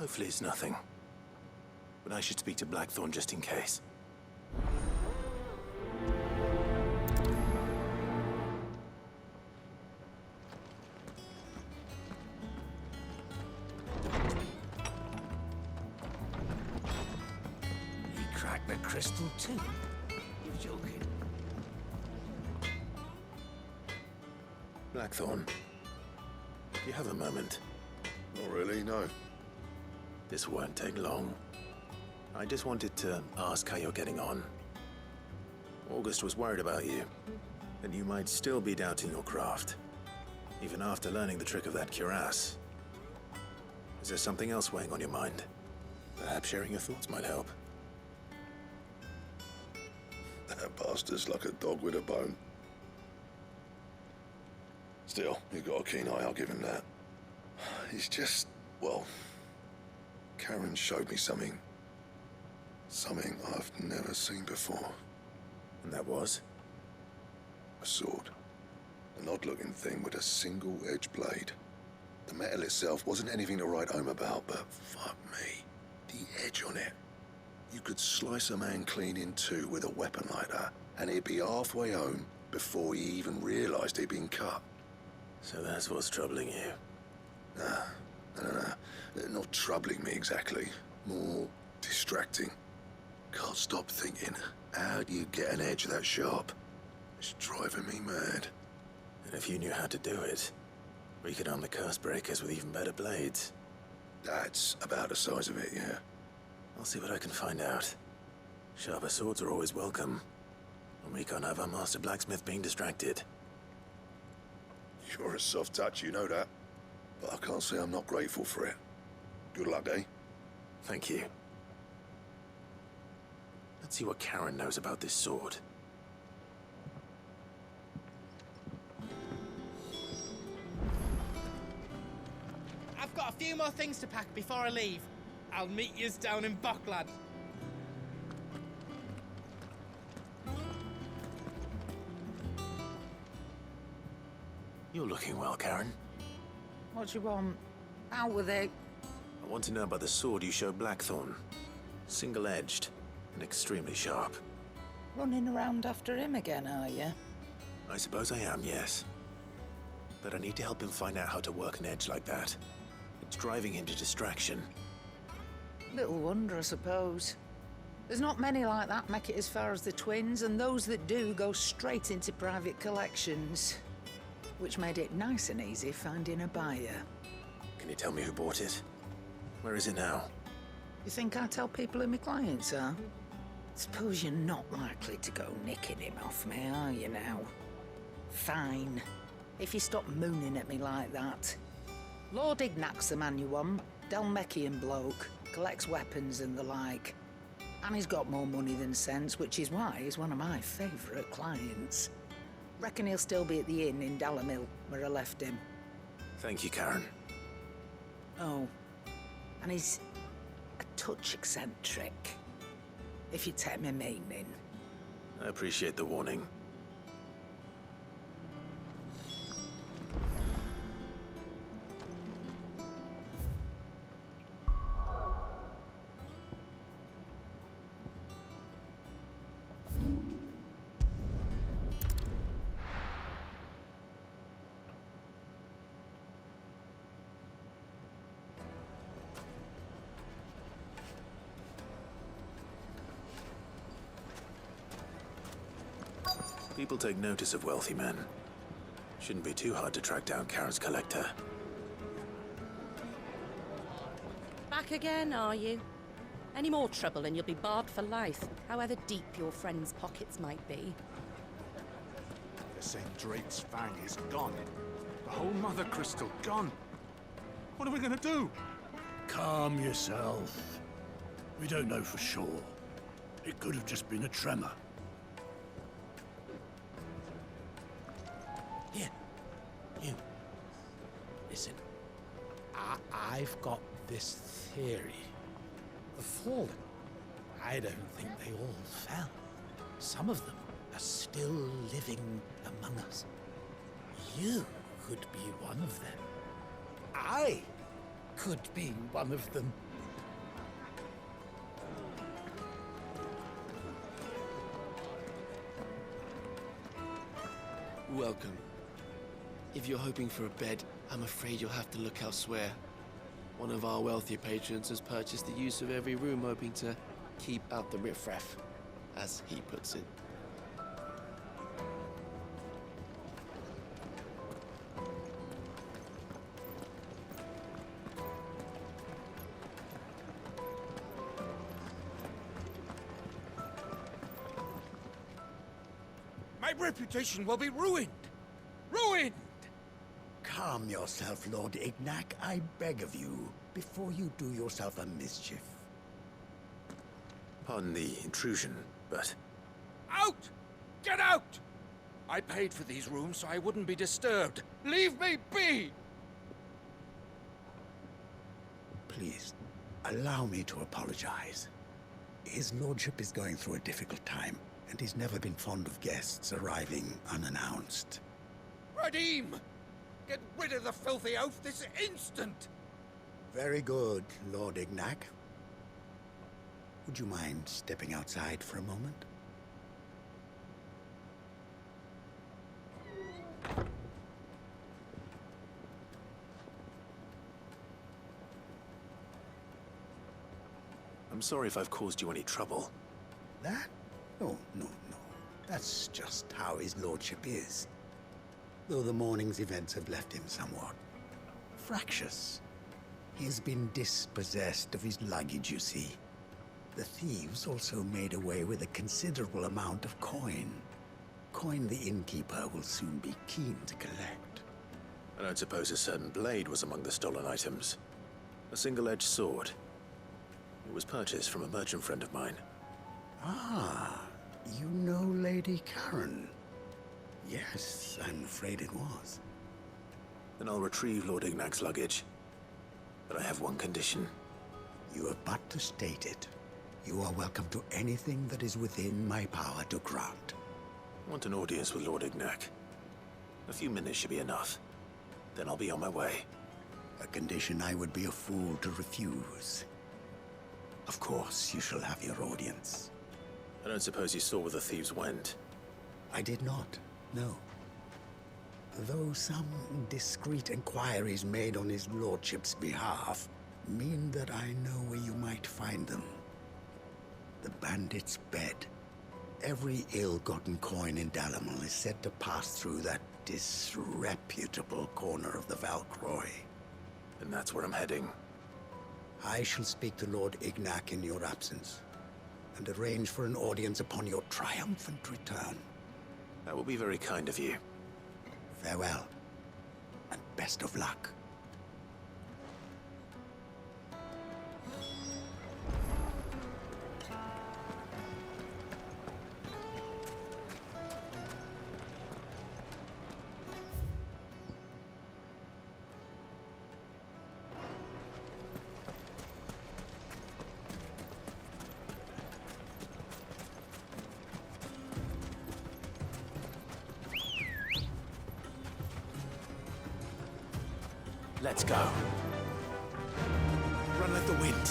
Hopefully it's nothing. But I should speak to Blackthorne just in case. He cracked the crystal too? You're joking. Blackthorne, do you have a moment? Not really, no. This won't take long. I just wanted to ask how you're getting on. August was worried about you, and you might still be doubting your craft, even after learning the trick of that cuirass. Is there something else weighing on your mind? Perhaps sharing your thoughts might help. That bastard's like a dog with a bone. Still, he's got a keen eye, I'll give him that. He's just, well, Charon showed me something. Something I've never seen before. And that was? A sword. An odd-looking thing with a single-edged blade. The metal itself wasn't anything to write home about, but fuck me. The edge on it. You could slice a man clean in two with a weapon like that, and he'd be halfway home before he even realized he'd been cut. So that's what's troubling you. No. Not troubling me exactly. More distracting. Can't stop thinking, how do you get an edge that sharp? It's driving me mad. And if you knew how to do it, we could arm the curse breakers with even better blades. That's about the size of it, yeah. I'll see what I can find out. Sharper swords are always welcome. And we can't have our master blacksmith being distracted. You're a soft touch, you know that. But I can't say I'm not grateful for it. Good luck, eh? Thank you. Let's see what Charon knows about this sword. I've got a few more things to pack before I leave. I'll meet yous down in Buckland. You're looking well, Charon. What do you want? Out with it. I want to know about the sword you showed Blackthorne. Single-edged and extremely sharp. Running around after him again, are you? I suppose I am, yes. But I need to help him find out how to work an edge like that. It's driving him to distraction. Little wonder, I suppose. There's not many like that make it as far as the twins, and those that do go straight into private collections. Which made it nice and easy finding a buyer. Can you tell me who bought it? Where is it now? You think I tell people who my clients are? Suppose you're not likely to go nicking him off me, are you now? Fine. If you stop mooning at me like that. Lord Ignac's the man you want. Dalmecian bloke. Collects weapons and the like. And he's got more money than sense, which is why he's one of my favourite clients. Reckon he'll still be at the inn in Dalimil, where I left him. Thank you, Charon. Oh, and he's a touch eccentric, if you take my meaning. I appreciate the warning. People take notice of wealthy men. Shouldn't be too hard to track down Charon's collector. Back again, are you? Any more trouble and you'll be barred for life, however deep your friend's pockets might be. They're saying Drake's Fang is gone. The whole Mother Crystal gone. What are we gonna do? Calm yourself. We don't know for sure. It could have just been a tremor. Here, you. Listen, I've got this theory. The Fallen, I don't think they all fell. Some of them are still living among us. You could be one of them. I could be one of them. welcome. If you're hoping for a bed, I'm afraid you'll have to look elsewhere. One of our wealthier patrons has purchased the use of every room, hoping to keep out the riffraff, as he puts it. My reputation will be ruined! Ruined! Calm yourself, Lord Ignac, I beg of you, before you do yourself a mischief. Pardon the intrusion, but Out! Get out! I paid for these rooms so I wouldn't be disturbed. Leave me be! Please, allow me to apologize. His lordship is going through a difficult time, and he's never been fond of guests arriving unannounced. Redeem! Get rid of the filthy oaf this instant! Very good, Lord Ignac. Would you mind stepping outside for a moment? I'm sorry if I've caused you any trouble. That? Oh, no. That's just how his lordship is. Though the morning's events have left him somewhat fractious. He's been dispossessed of his luggage, you see. The thieves also made away with a considerable amount of coin. Coin the innkeeper will soon be keen to collect. I don't suppose a certain blade was among the stolen items. A single-edged sword. It was purchased from a merchant friend of mine. Ah, you know Lady Charon. Yes, I'm afraid it was. Then I'll retrieve Lord Ignac's luggage. But I have one condition. You have but to state it. You are welcome to anything that is within my power to grant. I want an audience with Lord Ignac. A few minutes should be enough. Then I'll be on my way. A condition I would be a fool to refuse. Of course, you shall have your audience. I don't suppose you saw where the thieves went. I did not, no. Though some discreet inquiries made on his lordship's behalf mean that I know where you might find them. The bandit's bed. Every ill-gotten coin in Dalimil is said to pass through that disreputable corner of the Valcroy. And that's where I'm heading. I shall speak to Lord Ignac in your absence, and arrange for an audience upon your triumphant return. That will be very kind of you. Farewell, and best of luck. Let's go. Run like the wind.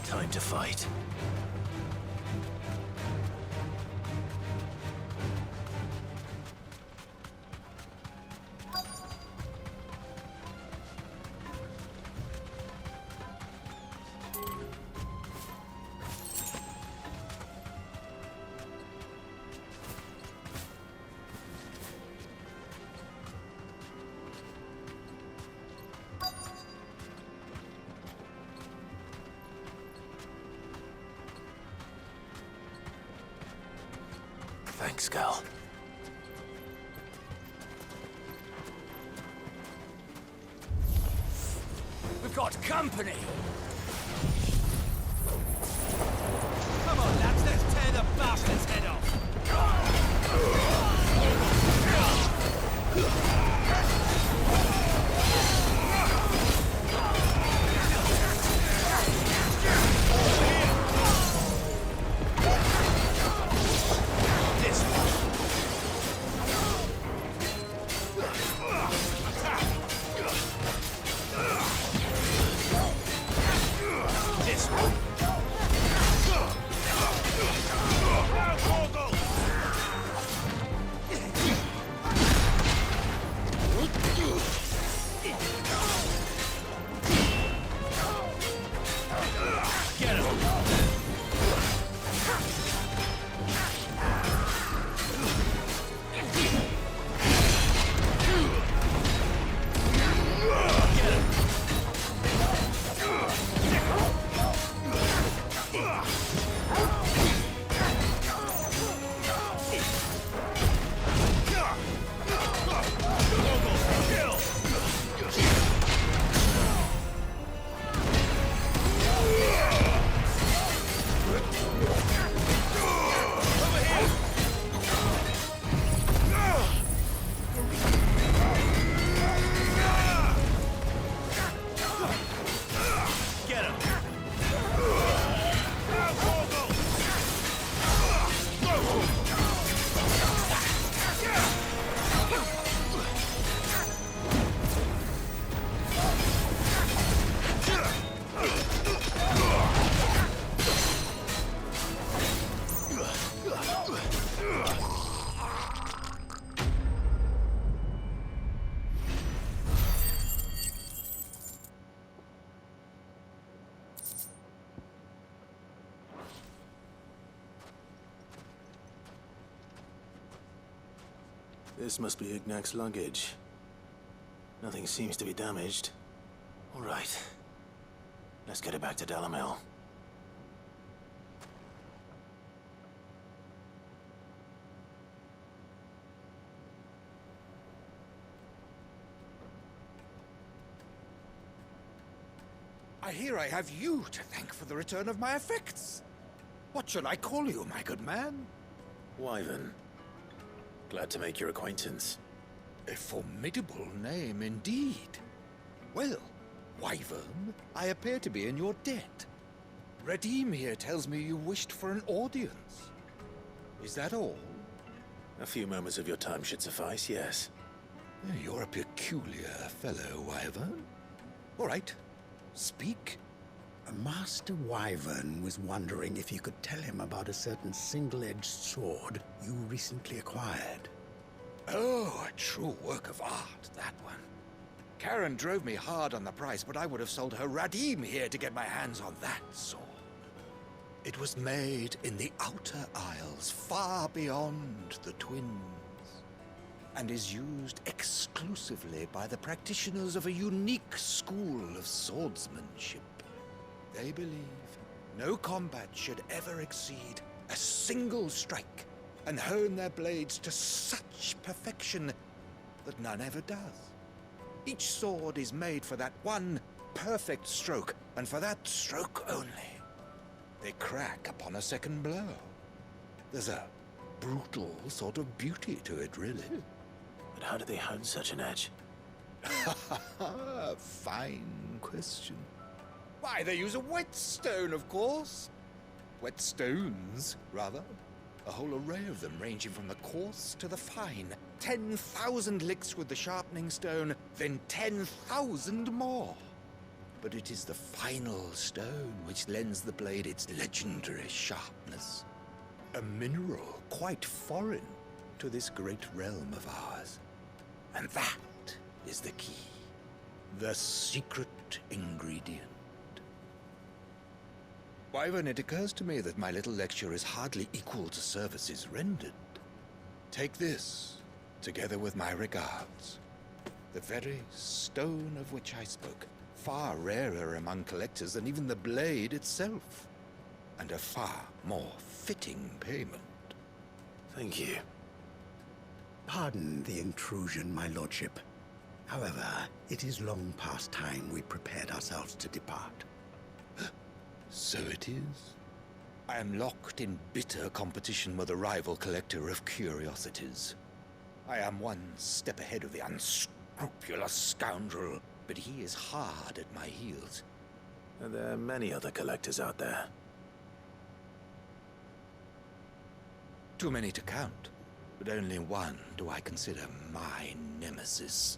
Time to fight. Skull. We've got company! Come on, lads, let's tear the bastard's head off! This must be Ignac's luggage. Nothing seems to be damaged. All right. Let's get it back to Dalimil. I hear I have you to thank for the return of my effects. What shall I call you, my good man? Wyvern. Glad to make your acquaintance. A formidable name indeed. Well, Wyvern, I appear to be in your debt. Redeem here tells me you wished for an audience. Is that all? A few moments of your time should suffice, yes. You're a peculiar fellow, Wyvern. All right, speak. Master Wyvern was wondering if you could tell him about a certain single-edged sword you recently acquired. Oh, a true work of art, that one. Charon drove me hard on the price, but I would have sold her Radim here to get my hands on that sword. It was made in the Outer Isles, far beyond the Twins, and is used exclusively by the practitioners of a unique school of swordsmanship. They believe no combat should ever exceed a single strike, and hone their blades to such perfection that none ever does. Each sword is made for that one perfect stroke, and for that stroke only. They crack upon a second blow. There's a brutal sort of beauty to it, really. But how do they hone such an edge? Fine question. Why, they use a whetstone, of course. Whetstones, rather. A whole array of them, ranging from the coarse to the fine. 10,000 licks with the sharpening stone, then 10,000 more. But it is the final stone which lends the blade its legendary sharpness. A mineral quite foreign to this great realm of ours. And that is the key. The secret ingredient. Wyvern, it occurs to me that my little lecture is hardly equal to services rendered. Take this, together with my regards. The very stone of which I spoke, far rarer among collectors than even the blade itself, and a far more fitting payment. Thank you. Pardon the intrusion, my lordship. However, it is long past time we prepared ourselves to depart. So it is. I am locked in bitter competition with a rival collector of curiosities. I am one step ahead of the unscrupulous scoundrel, but he is hard at my heels. Are there many other collectors out there? Too many to count, but only one do I consider my nemesis.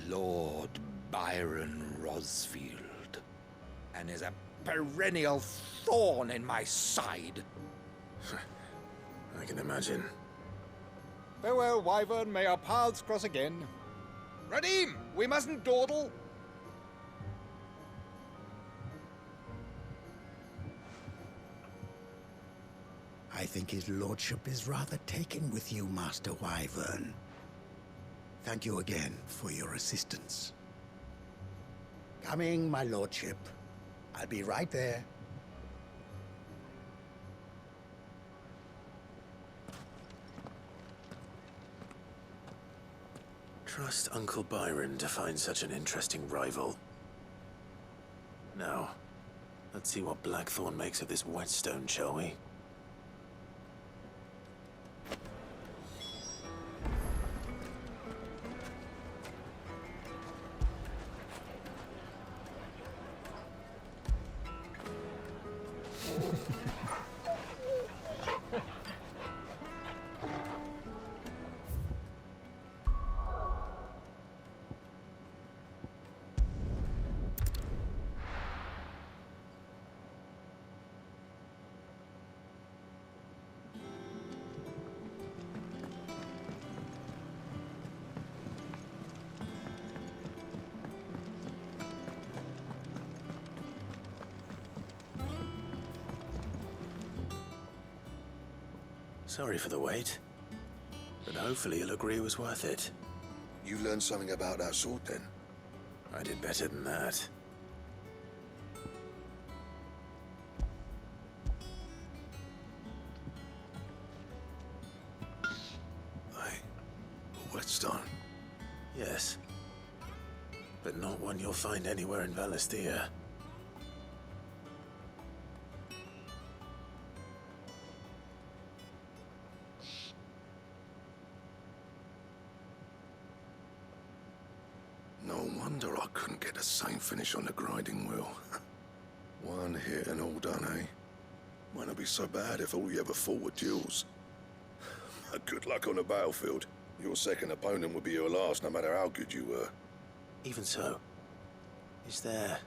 Lord Byron Rosfield. And is a perennial thorn in my side. I can imagine. Farewell, Wyvern. May our paths cross again. Radim, we mustn't dawdle. I think his lordship is rather taken with you, Master Wyvern. Thank you again for your assistance. Coming, my lordship. I'll be right there. Trust Uncle Byron to find such an interesting rival. Now, let's see what Blackthorne makes of this whetstone, shall we? Sorry for the wait, but hopefully you'll agree it was worth it. You learned something about that sword then? I did better than that. A whetstone? Yes, but not one you'll find anywhere in Valisthea. No wonder I couldn't get the same finish on the grinding wheel. One hit and all done, eh? Might not be so bad if all you ever fought were duels. Good luck on the battlefield. Your second opponent would be your last, no matter how good you were. Even so, is there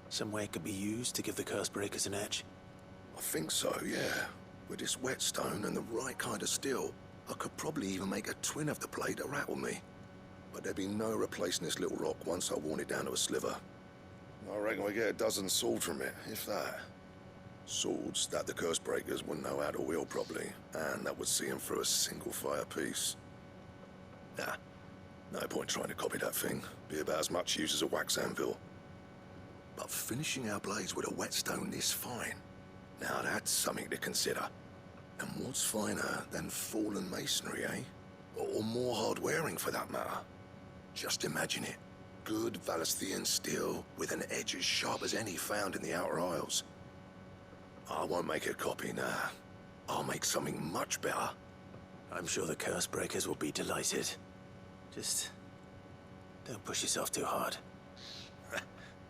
some way it could be used to give the curse breakers an edge? I think so, yeah. With this whetstone and the right kind of steel, I could probably even make a twin of the blade to rattle me. But there'd be no replacing this little rock once I worn it down to a sliver. I reckon we get a dozen swords from it, if that. Swords that the curse breakers wouldn't know how to wield properly, and that would see them through a single fire piece. Nah, no point trying to copy that thing. Be about as much use as a wax anvil. But finishing our blades with a whetstone this fine, now that's something to consider. And what's finer than fallen masonry, eh? Or more hard-wearing, for that matter. Just imagine it. Good Valisthean steel with an edge as sharp as any found in the Outer Isles. I won't make a copy, nah. I'll make something much better. I'm sure the curse breakers will be delighted. Just don't push yourself too hard.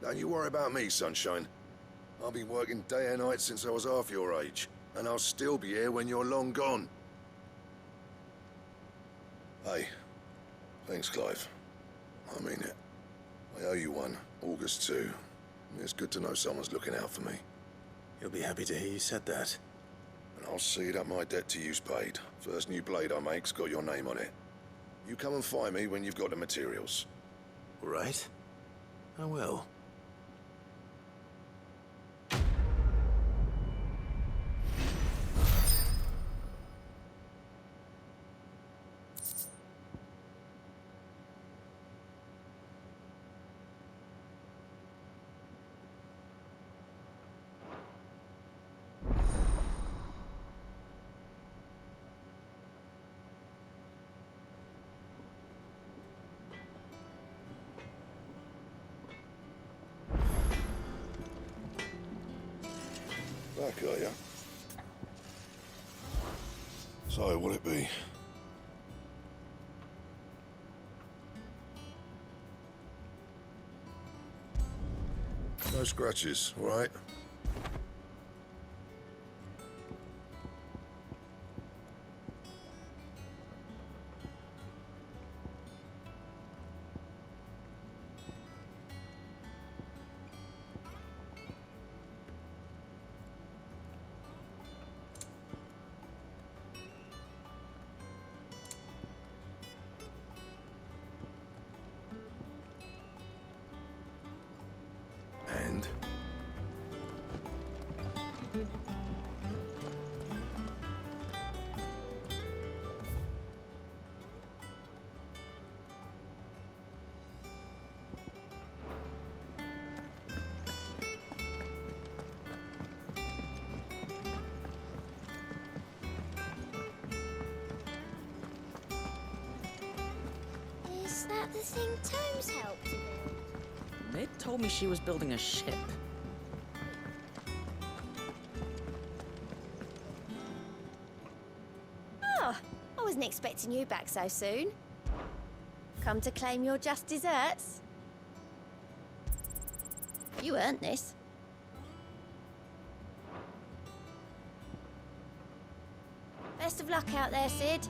Don't you worry about me, sunshine. I'll be working day and night since I was half your age, and I'll still be here when you're long gone. Hey, thanks, Clive. I mean it. I owe you one, August too. It's good to know someone's looking out for me. You'll be happy to hear you said that. And I'll see that my debt to you's paid. First new blade I make's got your name on it. You come and find me when you've got the materials. All right? I will. back, are you? So, what'll it be? No scratches, all right? And? Is that the thing Tomes helped to build? Mid told me she was building a ship. Oh, I wasn't expecting you back so soon. Come to claim your just desserts? You earned this. Best of luck out there, Sid.